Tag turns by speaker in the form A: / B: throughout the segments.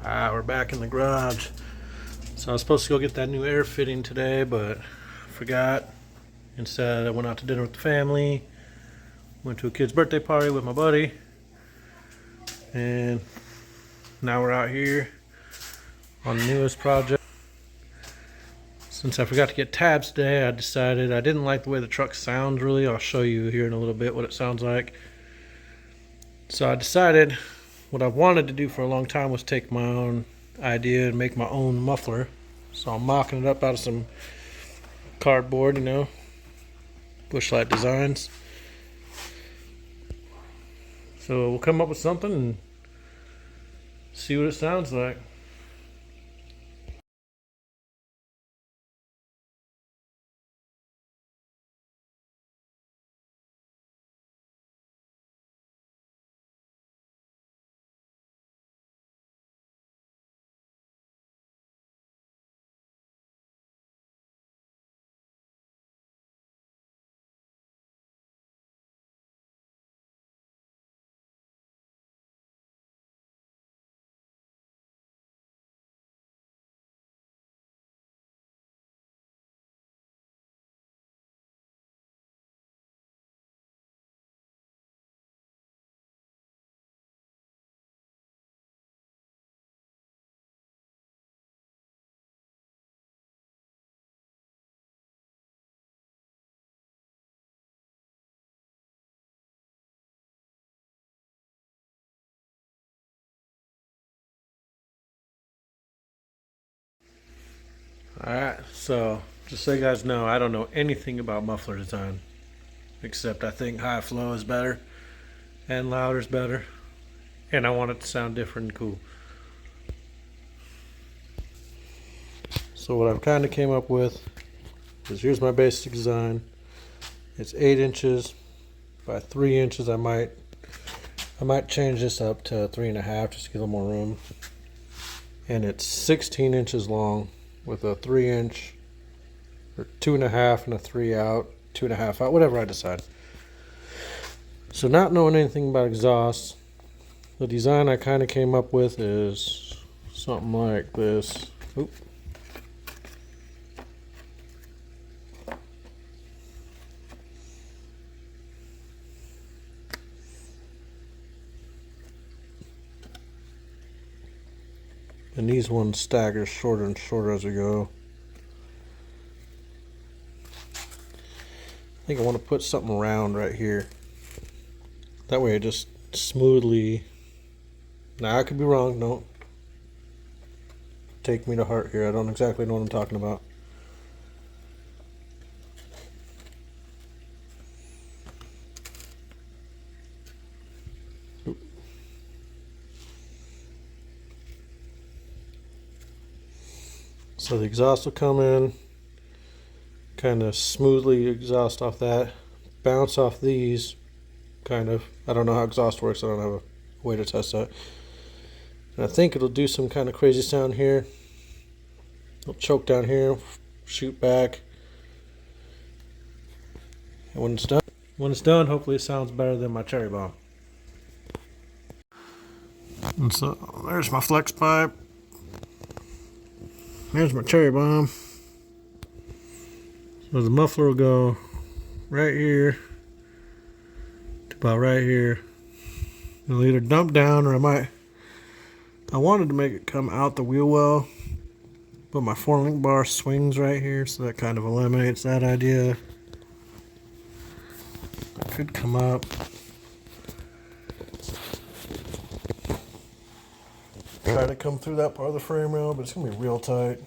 A: We're back in the garage. So I was supposed to go get that new air fitting today, but forgot. Instead, I went out to dinner with the family, went to a kid's birthday party with my buddy, and now we're out here on the newest project. Since I forgot to get tabs today, I decided I didn't like the way the truck sounds really. I'll show you here in a little bit what it sounds like. So I decided what I wanted to do for a long time was take my own idea and make my own muffler. So I'm mocking it up out of some cardboard, bushlight designs. So we'll come up with something and see what it sounds like. Alright, so just so you guys know, I don't know anything about muffler design. Except I think high flow is better and louder is better. And I want it to sound different and cool. So what I've kind of came up with is here's my basic design. It's 8 inches by 3 inches. I might change this up to 3.5 just to get a little more room. And it's 16 inches long with a 3 inch or 2.5 and a 3 out, 2.5 out, whatever I decide. So not knowing anything about exhaust, the design I kind of came up with is something like this. Oop. And these ones stagger shorter and shorter as we go. I think I want to put something round right here. That way it just smoothly. Now I could be wrong, don't take me to heart here. I don't exactly know what I'm talking about. Oop. So the exhaust will come in, kind of smoothly exhaust off that, bounce off these, kind of. I don't know how exhaust works, I don't have a way to test that. And I think it'll do some kind of crazy sound here. It'll choke down here, shoot back. And when it's done, hopefully it sounds better than my cherry bomb. And so there's my flex pipe. There's my cherry bomb. So the muffler will go right here to about right here. It'll either dump down or I wanted to make it come out the wheel well, but my 4-link bar swings right here, so that kind of eliminates that idea. It could come up. Try to come through that part of the frame rail, but it's gonna be real tight.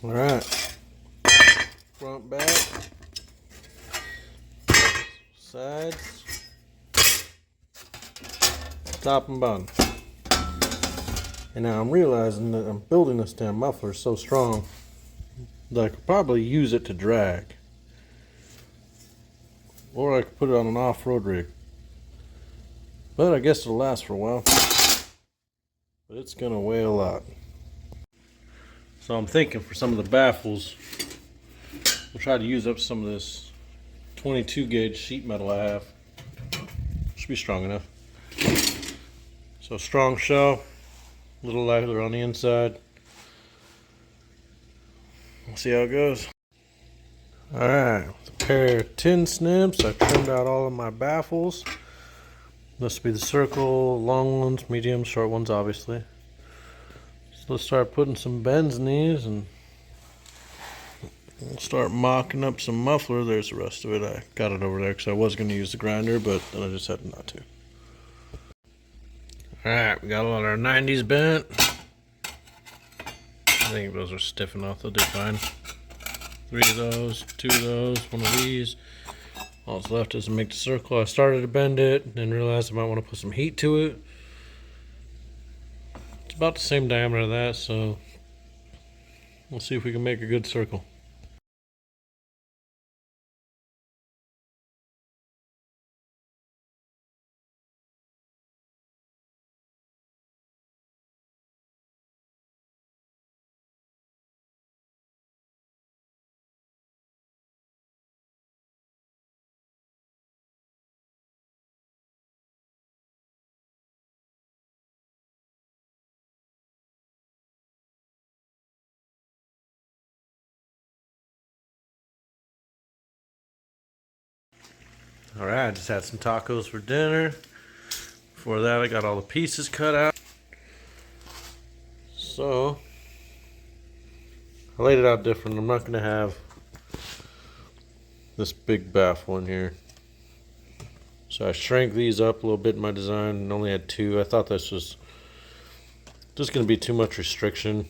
A: Alright, front, back, sides, top and bottom. And now I'm realizing that I'm building this damn muffler so strong that I could probably use it to drag. Or I could put it on an off-road rig. But I guess it'll last for a while. But it's gonna weigh a lot. So I'm thinking for some of the baffles, we'll try to use up some of this 22 gauge sheet metal I have. Should be strong enough. So strong shell, a little lighter on the inside. We'll see how it goes. Alright, with a pair of tin snips, I trimmed out all of my baffles. This will be the circle, long ones, medium, short ones obviously. So let's start putting some bends in these and we'll start mocking up some muffler. There's the rest of it. I got it over there because I was going to use the grinder, but then I just had not to. Alright, we got all our 90s bent. I think those are stiff enough, they'll do fine. 3 of those, 2 of those, 1 of these. All that's left is to make the circle. I started to bend it, then realized I might want to put some heat to it. It's about the same diameter of that, so we'll see if we can make a good circle. Alright, I just had some tacos for dinner. Before that, I got all the pieces cut out. So, I laid it out different. I'm not going to have this big baffle in here. So I shrank these up a little bit in my design and only had 2. I thought this was just going to be too much restriction.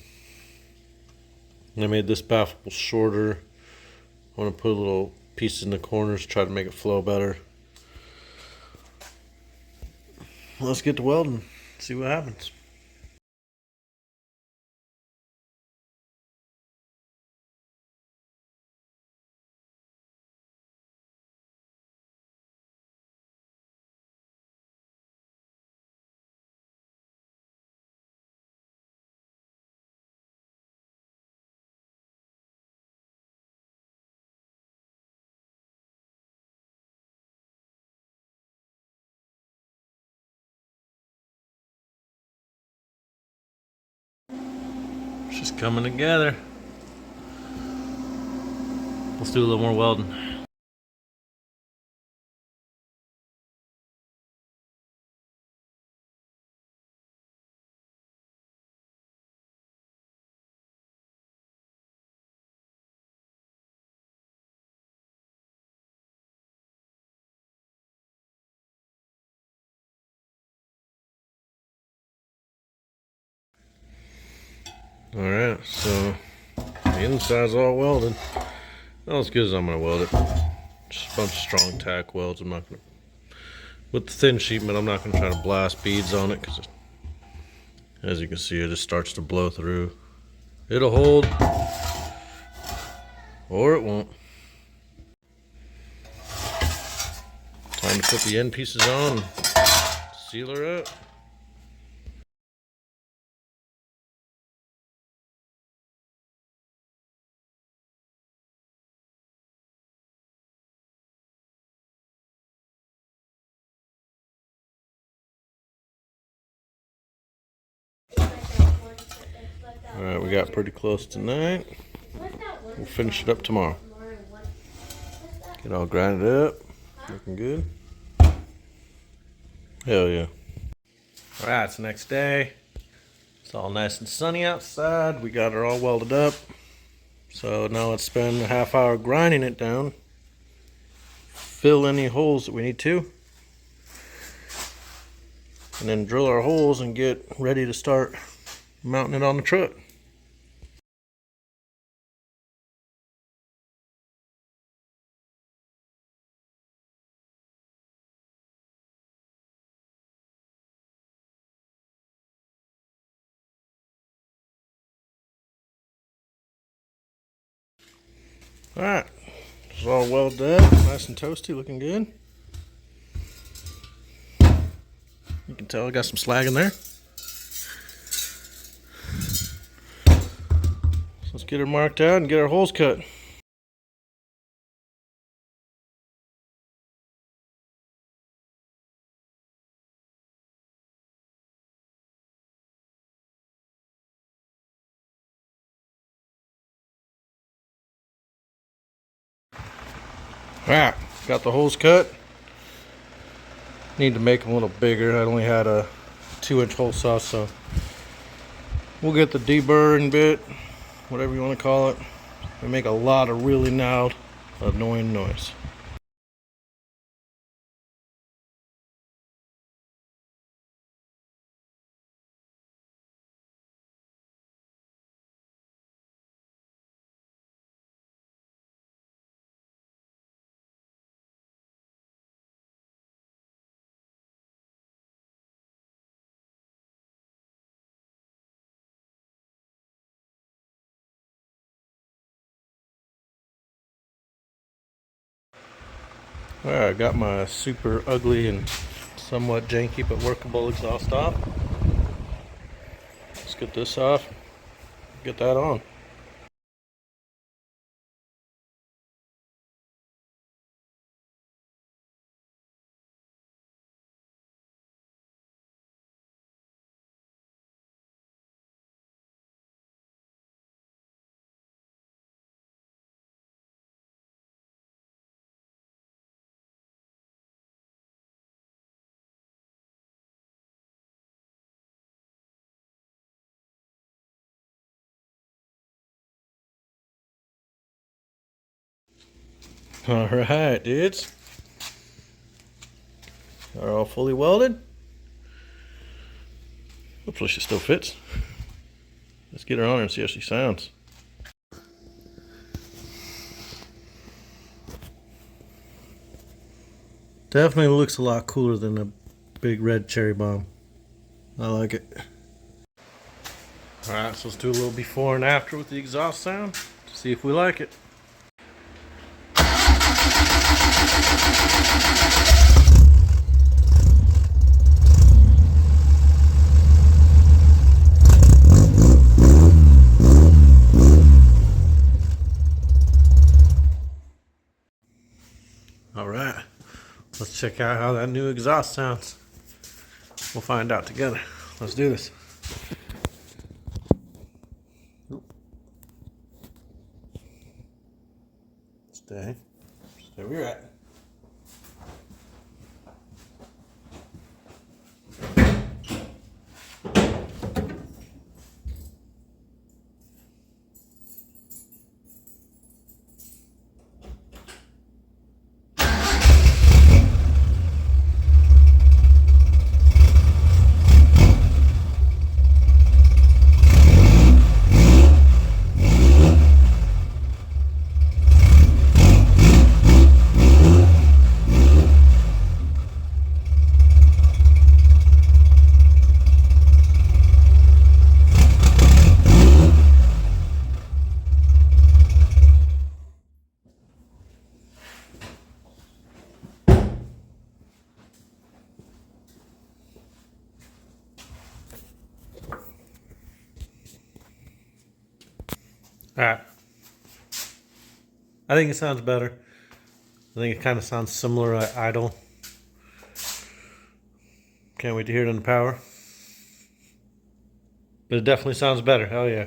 A: And I made this baffle shorter. I want to put a little pieces in the corners, try to make it flow better. Let's get to welding, see what happens. It's just coming together. Let's do a little more welding. Alright, so the inside's all welded. Not as good as I'm going to weld it. Just a bunch of strong tack welds. I'm not going to, with the thin sheet metal, I'm not going to try to blast beads on it because, as you can see, it just starts to blow through. It'll hold, or it won't. Time to put the end pieces on and seal her up. Alright, we got pretty close tonight. We'll finish it up tomorrow. Get all grinded up. Looking good. Hell yeah. Alright, it's the next day. It's all nice and sunny outside. We got her all welded up. So now let's spend a half hour grinding it down. Fill any holes that we need to. And then drill our holes and get ready to start mounting it on the truck. Alright, it's all well done, nice and toasty, looking good. You can tell I got some slag in there. So let's get her marked out and get our holes cut. Alright, got the holes cut. Need to make them a little bigger. I only had a 2-inch hole saw, so we'll get the deburring bit, whatever you want to call it. They make a lot of really loud, annoying noise. Alright, got my super ugly and somewhat janky but workable exhaust off. Let's get this off, get that on. Alright, dudes. Are all fully welded. Hopefully she still fits. Let's get her on her and see how she sounds. Definitely looks a lot cooler than a big red cherry bomb. I like it. Alright, so let's do a little before and after with the exhaust sound. See if we like it. Alright, let's check out how that new exhaust sounds. We'll find out together. Let's do this. Stay where you're at. Alright. I think it sounds better. I think it kind of sounds similar at idle. Can't wait to hear it on the power. But it definitely sounds better. Hell yeah.